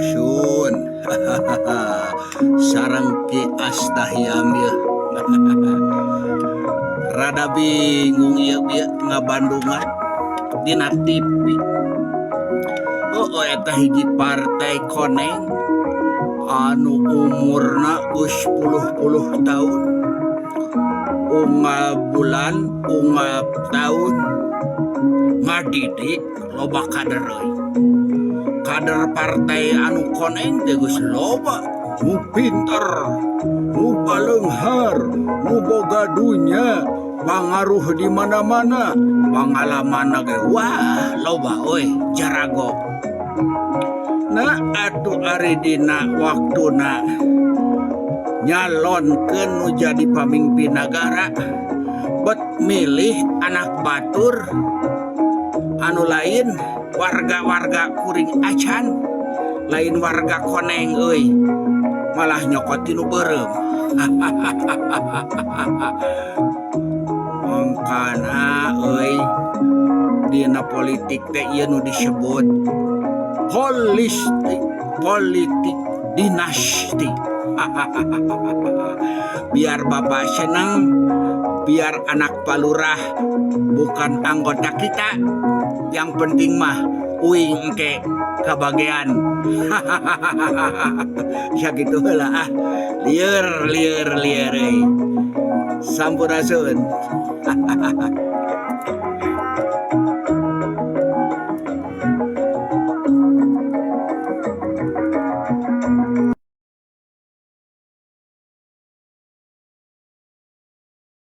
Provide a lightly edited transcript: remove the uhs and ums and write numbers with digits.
Sampurasun. Sarang Ki Astahyam ya. Rada bingung ya ngabandungan dina TV. Eta hiji partai koneng anu umurna geus 10 tahun. Unggal bulan, unggal tahun ngadidik loba kader euy. Kader partai anu koneng teh geus loba, nu pinter, nu baleunghar, nu boga dunya, pangaruh di mana-mana, pangalamanna ge wah loba euy, jarago. Nah atuh ari dina waktuna nyalonkeun nu jadi pamimpin negara, bet milih anak batur anu lain warga-warga kuring acan, lain warga koneng euy, malah nyokot tinu beureum. Mangkana euy dina politik teh ieu nu disebut politik dinasti. Biar bapak senang, biar anak palurah bukan anggota kita, yang penting mah uing engke kabagean. Ya gitu lah, lieur Sampurasun.